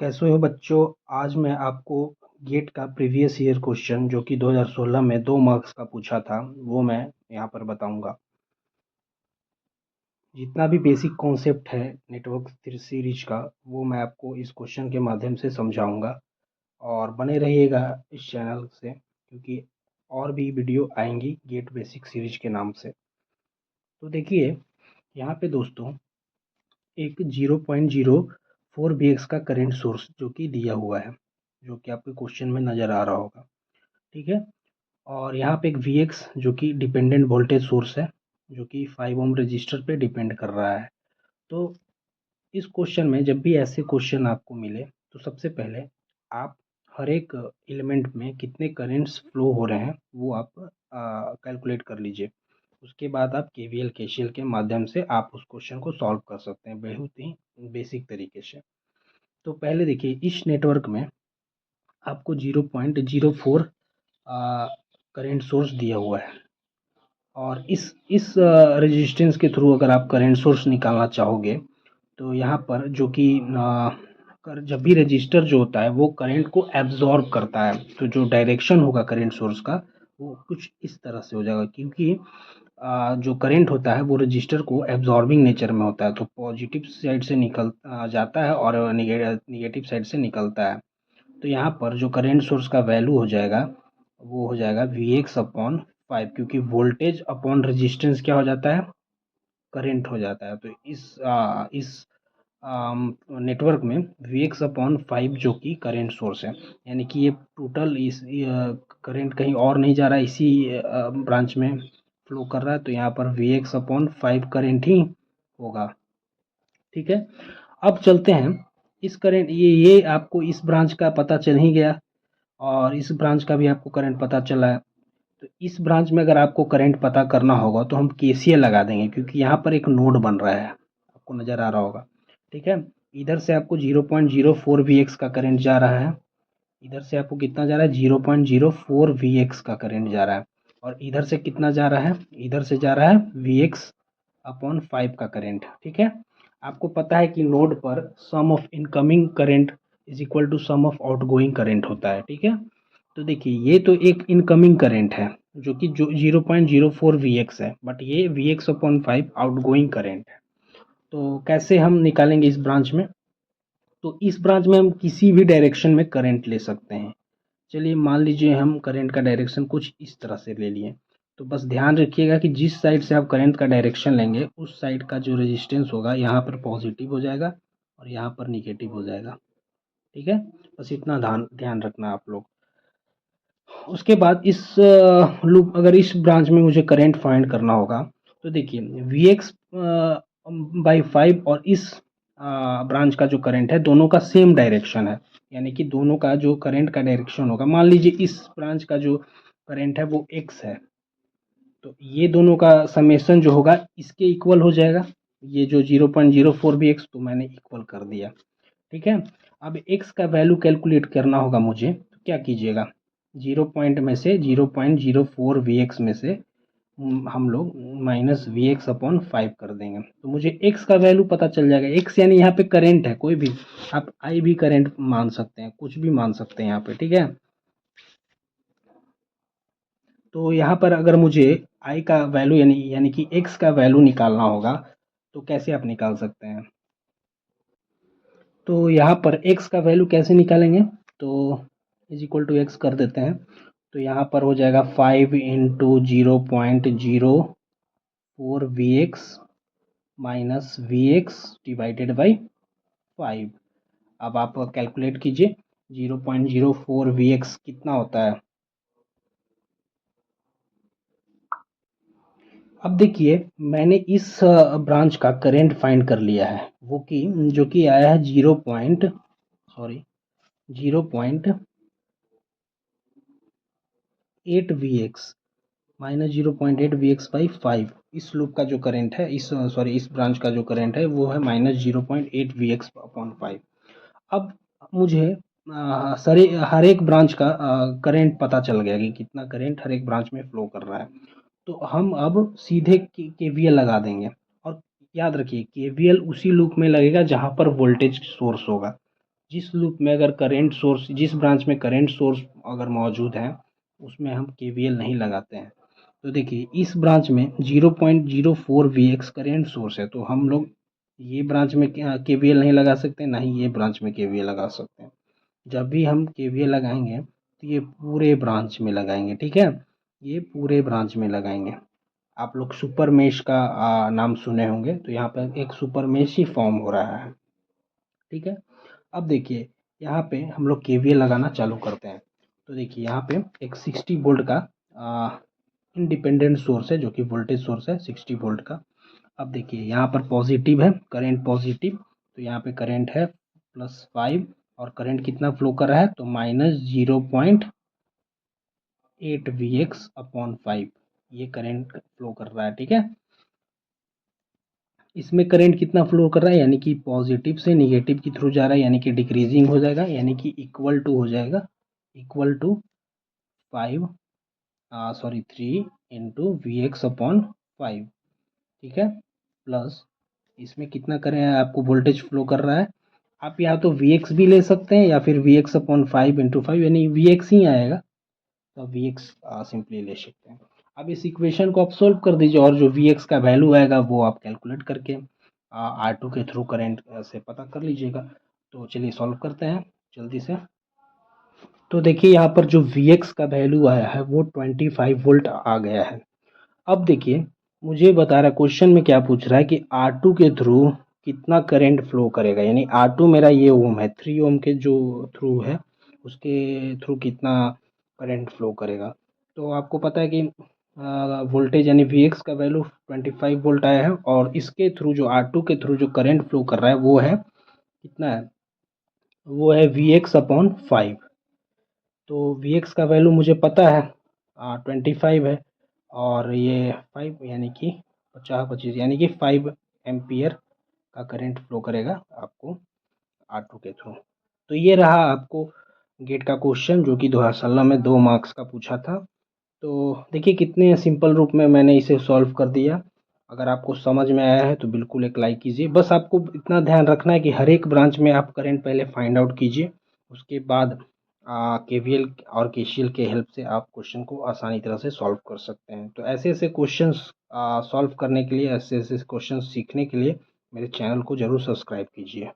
कैसे हो बच्चों। आज मैं आपको गेट का प्रीवियस ईयर क्वेश्चन जो कि 2016 में 2 मार्क्स का पूछा था वो मैं यहाँ पर बताऊंगा। जितना भी बेसिक कॉन्सेप्ट है नेटवर्क सीरीज का वो मैं आपको इस क्वेश्चन के माध्यम से समझाऊंगा और बने रहिएगा इस चैनल से, क्योंकि और भी वीडियो आएंगी गेट बेसिक सीरीज के नाम से। तो देखिए यहाँ पे दोस्तों एक 0.04 VX का करंट सोर्स जो कि दिया हुआ है, जो कि आपके क्वेश्चन में नज़र आ रहा होगा। ठीक है। और यहाँ पे एक VX जो कि डिपेंडेंट वोल्टेज सोर्स है, जो कि 5 ओम रजिस्टर पे डिपेंड कर रहा है। तो इस क्वेश्चन में जब भी ऐसे क्वेश्चन आपको मिले तो सबसे पहले आप हर एक एलिमेंट में कितने करेंट्स फ्लो हो रहे हैं वो आप कैलकुलेट कर लीजिए। उसके बाद आप केवीएल केसीएल के माध्यम से आप उस क्वेश्चन को सॉल्व कर सकते हैं बहुत ही बेसिक तरीके से। तो पहले देखिए इस नेटवर्क में आपको 0.04 करेंट सोर्स दिया हुआ है और इस रेजिस्टेंस के थ्रू अगर आप करेंट सोर्स निकालना चाहोगे तो यहाँ पर जो कि जब भी रजिस्टर जो होता है वो करंट को एब्जॉर्ब करता है, तो जो डायरेक्शन होगा करंट सोर्स का वो कुछ इस तरह से हो जाएगा, क्योंकि जो करंट होता है वो रजिस्टर को एब्जॉर्बिंग नेचर में होता है, तो पॉजिटिव साइड से निकल जाता है और निगेटिव साइड से निकलता है। तो यहाँ पर जो करंट सोर्स का वैल्यू हो जाएगा वो हो जाएगा Vx अपॉन 5, क्योंकि वोल्टेज अपॉन रेजिस्टेंस क्या हो जाता है, करंट हो जाता है। तो इस नेटवर्क में Vx अपॉन 5 जो कि करंट सोर्स है, यानी कि ये टोटल इस करंट कहीं और नहीं जा रहा है, इसी ब्रांच में फ्लो कर रहा है, तो यहाँ पर Vx अपॉन 5 करंट ही होगा। ठीक है। अब चलते हैं इस करंट, ये आपको इस ब्रांच का पता चल ही गया और इस ब्रांच का भी आपको करंट पता चला है। तो इस ब्रांच में अगर आपको करंट पता करना होगा तो हम केसीएल लगा देंगे, क्योंकि यहाँ पर एक नोड बन रहा है, आपको नज़र आ रहा होगा। ठीक है। इधर से आपको 0.04 VX का करंट जा रहा है, इधर से आपको कितना जा रहा है 0.04 VX का करंट जा रहा है, और इधर से कितना जा रहा है, इधर से जा रहा है VX अपॉन 5 का करंट। ठीक है। आपको पता है कि नोड पर sum of incoming current is equal to sum of outgoing current होता है। ठीक है। तो देखिए ये तो एक इनकमिंग करंट है जो कि 0.04 VX है, बट ये VX अपॉन 5 आउटगोइंग करंट है। तो कैसे हम निकालेंगे इस ब्रांच में, तो इस ब्रांच में हम किसी भी डायरेक्शन में करंट ले सकते हैं। चलिए मान लीजिए हम करंट का डायरेक्शन कुछ इस तरह से ले लिए, तो बस ध्यान रखिएगा कि जिस साइड से आप करंट का डायरेक्शन लेंगे उस साइड का जो रेजिस्टेंस होगा यहाँ पर पॉजिटिव हो जाएगा और यहाँ पर निगेटिव हो जाएगा। ठीक है। बस इतना ध्यान ध्यान रखना आप लोग। उसके बाद इस लूप, अगर इस ब्रांच में मुझे करंट फाइंड करना होगा तो देखिए Vx बाई 5 और इस ब्रांच का जो करंट है दोनों का सेम डायरेक्शन है, यानी कि दोनों का जो करंट का डायरेक्शन होगा, मान लीजिए इस ब्रांच का जो करंट है वो x है, तो ये दोनों का समेशन जो होगा इसके इक्वल हो जाएगा। ये जो 0.04 भी x तो मैंने इक्वल कर दिया। ठीक है। अब x का वैल्यू कैलकुलेट करना होगा मुझे, तो क्या कीजिएगा 0.04 VX में से हम लोग माइनस VX अपॉन 5 कर देंगे, तो मुझे x का वैल्यू पता चल जाएगा। x यानी यहाँ पे करंट है, कोई भी आप I भी करंट मान सकते हैं, कुछ भी मान सकते हैं यहाँ पे। ठीक है। तो यहाँ पर अगर मुझे I का वैल्यू यानी कि x का वैल्यू निकालना होगा तो कैसे आप निकाल सकते हैं, तो यहाँ पर x का वैल्यू कैसे निकालेंगे, तो इज इक्वल टू एक्स कर देते हैं। तो यहाँ पर हो जाएगा 5 into 0.04 VX minus VX divided by 5। अब आप कैलकुलेट कीजिए 0.04 VX कितना होता है। अब देखिए मैंने इस ब्रांच का करंट फाइंड कर लिया है, वो कि जो कि आया है 0.8 VX माइनस 0.8 VX बाई 5। इस लूप का जो करंट है, इस ब्रांच का जो करंट है वो है माइनस 0.8 VX अपॉन 5। अब मुझे हर एक ब्रांच का करंट पता चल गया कि कितना करंट हर एक ब्रांच में फ्लो कर रहा है, तो हम अब सीधे केवीएल लगा देंगे। और याद रखिए केवीएल उसी लूप में लगेगा जहां पर वोल्टेज सोर्स होगा। जिस लूप में अगर करंट सोर्स, जिस ब्रांच में करंट सोर्स अगर मौजूद है उसमें हम केवीएल नहीं लगाते हैं। तो देखिए इस ब्रांच में 0.04 वीएक्स करंट सोर्स है, तो हम लोग ये ब्रांच में केवीएल नहीं लगा सकते, ना ही ये ब्रांच में केवीएल लगा सकते हैं। जब भी हम केवीएल लगाएंगे तो ये पूरे ब्रांच में लगाएंगे, ठीक है, ये पूरे ब्रांच में लगाएंगे। आप लोग सुपर मेश का नाम सुने होंगे, तो यहाँ पर एक सुपर मेश ही फॉर्म हो रहा है, ठीक है। अब देखिए यहाँ पे हम लोग केवीएल लगाना चालू करते हैं। तो देखिए यहाँ पे एक 60 वोल्ट का इंडिपेंडेंट सोर्स है, जो कि वोल्टेज सोर्स है 60 वोल्ट का। अब देखिए यहाँ पर पॉजिटिव है, करंट पॉजिटिव, तो यहाँ पे करंट है +5, और करंट कितना फ्लो कर रहा है, तो -0.8 Vx/5 ये करंट फ्लो कर रहा है, ठीक है। इसमें करंट कितना फ्लो कर रहा है, यानी कि पॉजिटिव से निगेटिव के थ्रू जा रहा है, यानी कि डिक्रीजिंग हो जाएगा, यानी कि इक्वल टू हो जाएगा, इक्वल टू 3 इंटू Vx/5, ठीक है, प्लस इसमें कितना करें आपको वोल्टेज फ्लो कर रहा है। आप या तो Vx भी ले सकते हैं या फिर Vx/5 इंटू 5, यानी Vx ही आएगा, तो Vx सिंपली ले सकते हैं। अब इस इक्वेशन को आप सोल्व कर दीजिए, और जो Vx का वैल्यू आएगा वो आप कैलकुलेट करके R2 के थ्रू करंट से पता कर लीजिएगा। तो चलिए सॉल्व करते हैं जल्दी से। तो देखिए यहाँ पर जो Vx का वैल्यू आया है वो 25 वोल्ट आ गया है। अब देखिए मुझे बता रहा है, क्वेश्चन में क्या पूछ रहा है कि R2 के थ्रू कितना करंट फ्लो करेगा, यानी R2 मेरा ये ओम है, 3 ओम के जो थ्रू है उसके थ्रू कितना करंट फ्लो करेगा। तो आपको पता है कि वोल्टेज यानी Vx का वैल्यू 25 वोल्ट आया है, और इसके थ्रू जो R2 के थ्रू जो करंट फ्लो कर रहा है वो है कितना है, वो है Vx/5। तो Vx का वैल्यू मुझे पता है 25 है, और ये 5 यानी कि 50-25 यानी कि 5 एम्पियर का करंट फ्लो करेगा आपको R2 के थ्रू। तो ये रहा आपको गेट का क्वेश्चन, जो कि 2016 में 2 मार्क्स का पूछा था। तो देखिए कितने सिंपल रूप में मैंने इसे सॉल्व कर दिया। अगर आपको समझ में आया है तो बिल्कुल एक लाइक कीजिए। बस आपको इतना ध्यान रखना है कि हर एक ब्रांच में आप करंट पहले फाइंड आउट कीजिए, उसके बाद केवीएल और केसीएल के हेल्प से आप क्वेश्चन को आसानी तरह से सॉल्व कर सकते हैं। तो ऐसे ऐसे क्वेश्चंस सॉल्व करने के लिए, ऐसे ऐसे क्वेश्चन सीखने के लिए मेरे चैनल को ज़रूर सब्सक्राइब कीजिए।